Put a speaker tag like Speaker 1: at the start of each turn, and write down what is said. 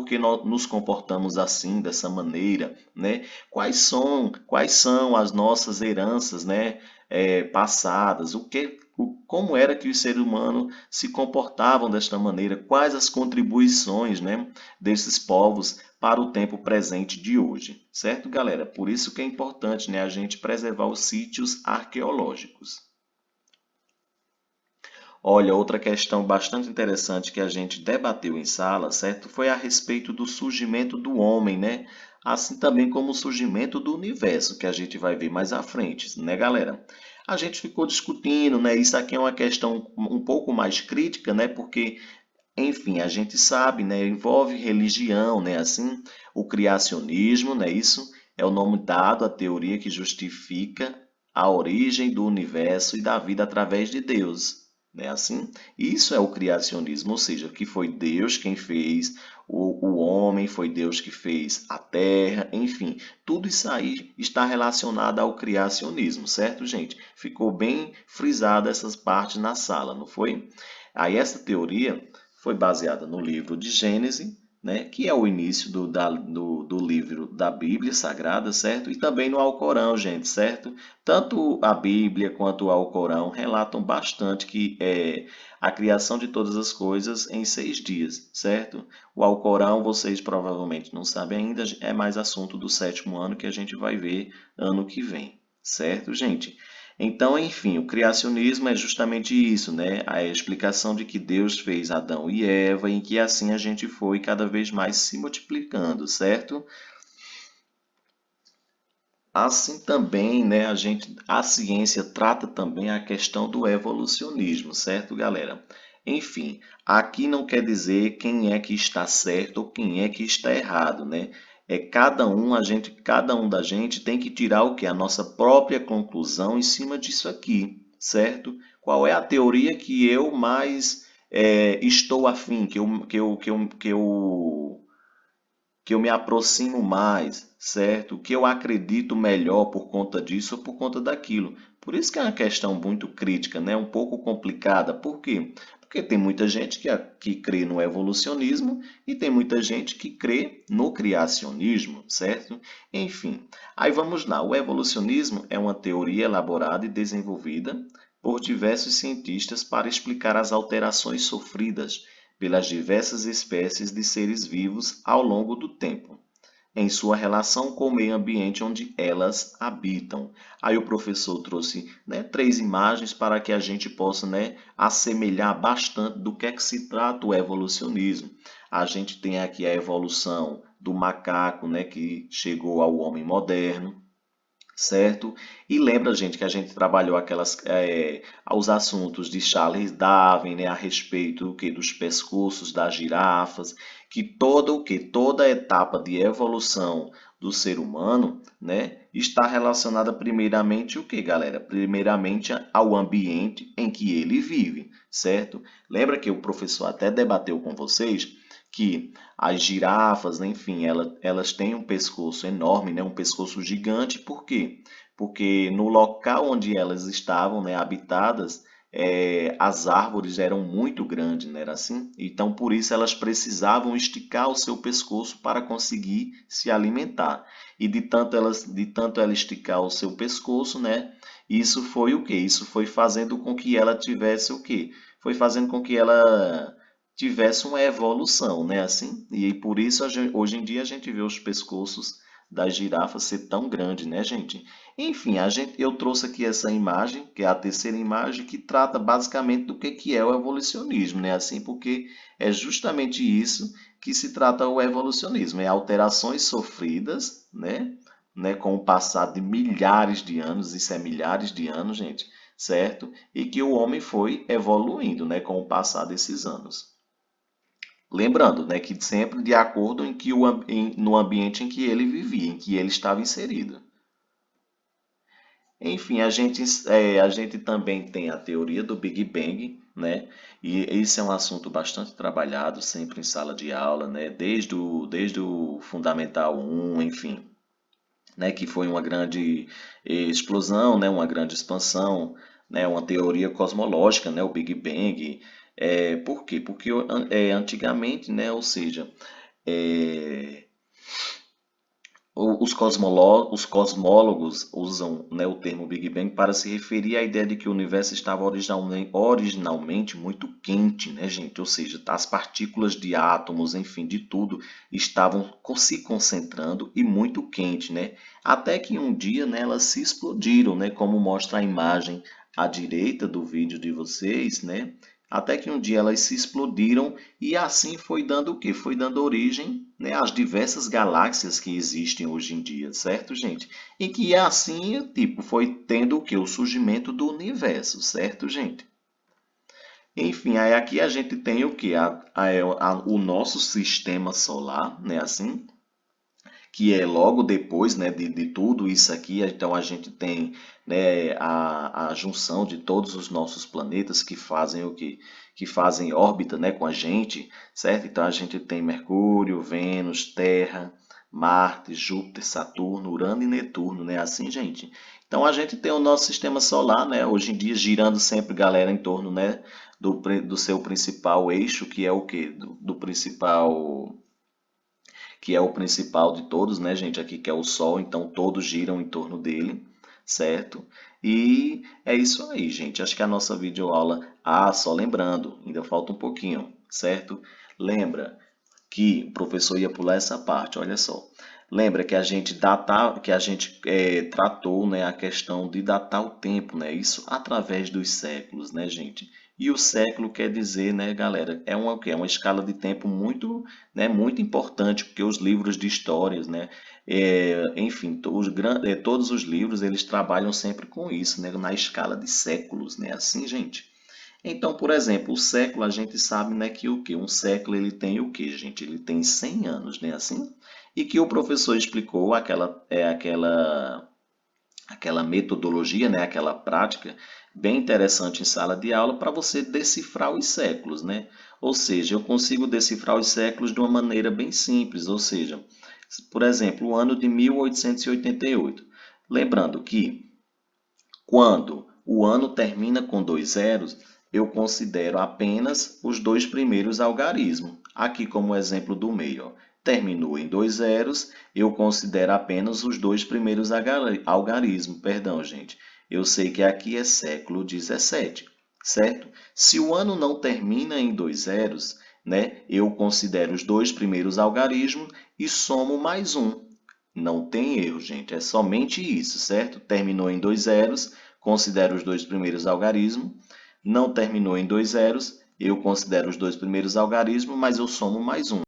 Speaker 1: por que nós nos comportamos assim, dessa maneira, né? Quais são as nossas heranças, né, passadas? Como era que os seres humanos se comportavam desta maneira? Quais as contribuições, né, desses povos para o tempo presente de hoje, certo, galera? Por isso que é importante, né, a gente preservar os sítios arqueológicos. Olha, outra questão bastante interessante que a gente debateu em sala, certo? Foi a respeito do surgimento do homem, né? Assim também como o surgimento do universo, que a gente vai ver mais à frente, né, galera? A gente ficou discutindo, né? Isso aqui é uma questão um pouco mais crítica, né? Porque, enfim, a gente sabe, né? Envolve religião, né? Assim, o criacionismo, né? Isso é o nome dado à teoria que justifica a origem do universo e da vida através de Deus, né? Assim, isso é o criacionismo, ou seja, que foi Deus quem fez o homem, foi Deus que fez a terra, enfim, tudo isso aí está relacionado ao criacionismo, certo, gente? Ficou bem frisada essas partes na sala, não foi? Aí essa teoria foi baseada no livro de Gênesis, né, que é o início do livro da Bíblia Sagrada, certo? E também no Alcorão, gente, certo? Tanto a Bíblia quanto o Alcorão relatam bastante que a criação de todas as coisas em 6 dias, certo? O Alcorão, vocês provavelmente não sabem ainda, é mais assunto do sétimo ano que a gente vai ver ano que vem, certo, gente? Então, enfim, o criacionismo é justamente isso, né? A explicação de que Deus fez Adão e Eva e que assim a gente foi cada vez mais se multiplicando, certo? Assim também, né, a ciência trata também a questão do evolucionismo, certo, galera? Enfim, aqui não quer dizer quem é que está certo ou quem é que está errado, né? Cada um da gente tem que tirar o que? A nossa própria conclusão em cima disso aqui, certo? Qual é a teoria que eu mais estou afim, que eu me aproximo mais, certo? Que eu acredito melhor por conta disso ou por conta daquilo. Por isso que é uma questão muito crítica, né? Um pouco complicada. Por quê? Porque tem muita gente que crê no evolucionismo e tem muita gente que crê no criacionismo, certo? Enfim, aí vamos lá. O evolucionismo é uma teoria elaborada e desenvolvida por diversos cientistas para explicar as alterações sofridas pelas diversas espécies de seres vivos ao longo do tempo, em sua relação com o meio ambiente onde elas habitam. Aí o professor trouxe, né, 3 imagens para que a gente possa, né, assemelhar bastante do que é que se trata o evolucionismo. A gente tem aqui a evolução do macaco, né, que chegou ao homem moderno, certo? E lembra, gente, que a gente trabalhou os assuntos de Charles Darwin, né, a respeito do que dos pescoços das girafas, que toda a etapa de evolução do ser humano, né, está relacionada primeiramente o que, galera? Primeiramente ao ambiente em que ele vive, certo? Lembra que o professor até debateu com vocês que as girafas, né, enfim, elas têm um pescoço enorme, né, um pescoço gigante, por quê? Porque no local onde elas estavam, né, habitadas, as árvores eram muito grandes, né, era assim? Então, por isso, elas precisavam esticar o seu pescoço para conseguir se alimentar. E de tanto ela esticar o seu pescoço, né, isso foi o quê? Isso foi fazendo com que ela tivesse o quê? Foi fazendo com que ela tivesse uma evolução, né? Assim, e por isso hoje em dia a gente vê os pescoços das girafas ser tão grande, né, gente? Enfim, eu trouxe aqui essa imagem, que é a terceira imagem, que trata basicamente do que é o evolucionismo, né? Assim, porque é justamente isso que se trata o evolucionismo, é alterações sofridas, né, com o passar de milhares de anos, isso é milhares de anos, gente, certo? E que o homem foi evoluindo, né, com o passar desses anos. Lembrando, né, que sempre de acordo no ambiente em que ele vivia, em que ele estava inserido. Enfim, a gente também tem a teoria do Big Bang, né? E esse é um assunto bastante trabalhado sempre em sala de aula, né? Desde o Fundamental 1, enfim, né? Que foi uma grande explosão, né? Uma grande expansão, né? Uma teoria cosmológica, né? O Big Bang. Por quê? Porque antigamente, né? Ou seja, é, os cosmólogos usam, né, o termo Big Bang para se referir à ideia de que o universo estava originalmente muito quente, né, gente? Ou seja, as partículas de átomos, enfim, de tudo, estavam se concentrando e muito quente, né? Até que um dia, né, elas se explodiram, né, como mostra a imagem à direita do vídeo de vocês, né? Até que um dia elas se explodiram e assim foi dando o quê? Foi dando origem, né, às diversas galáxias que existem hoje em dia, certo, gente? E que assim, tipo, foi tendo o quê? O surgimento do universo, certo, gente? Enfim, aí aqui a gente tem o quê? O nosso sistema solar, né, assim, que é logo depois, né, de tudo isso aqui. Então a gente tem, né, a junção de todos os nossos planetas que fazem o quê? Que fazem órbita, né, com a gente, certo? Então a gente tem Mercúrio, Vênus, Terra, Marte, Júpiter, Saturno, Urano e Netuno, né? Assim, gente. Então a gente tem o nosso sistema solar, né? Hoje em dia girando sempre, galera, em torno, né, do seu principal eixo, que é o quê? Do principal, que é o principal de todos, né, gente? Aqui que é o Sol, então todos giram em torno dele, certo? E é isso aí, gente. Acho que a nossa videoaula. Ah, só lembrando, ainda falta um pouquinho, certo? Lembra que o professor ia pular essa parte, olha só. Lembra que a gente tratou, né, a questão de datar o tempo, né? Isso através dos séculos, né, gente? E o século quer dizer, né, galera, o quê? É uma escala de tempo muito, né, muito importante, porque os livros de histórias, né, enfim, todos os livros eles trabalham sempre com isso, né, na escala de séculos, né? Assim, gente. Então, por exemplo, o século a gente sabe, né, que o que um século ele tem o que, gente? Ele tem 100 anos, né, assim? E que o professor explicou aquela metodologia, né, aquela prática bem interessante em sala de aula para você decifrar os séculos, né? Ou seja, eu consigo decifrar os séculos de uma maneira bem simples, ou seja, por exemplo, o ano de 1888. Lembrando que quando o ano termina com dois zeros, eu considero apenas os dois primeiros algarismos. Aqui, como exemplo do meio, ó, terminou em dois zeros, eu considero apenas os dois primeiros algarismos. Perdão, gente. Eu sei que aqui é século 17, certo? Se o ano não termina em dois zeros, né, eu considero os dois primeiros algarismos e somo mais um. Não tem erro, gente. É somente isso, certo? Terminou em dois zeros, considero os dois primeiros algarismos. Não terminou em dois zeros, eu considero os dois primeiros algarismos, mas eu somo mais um.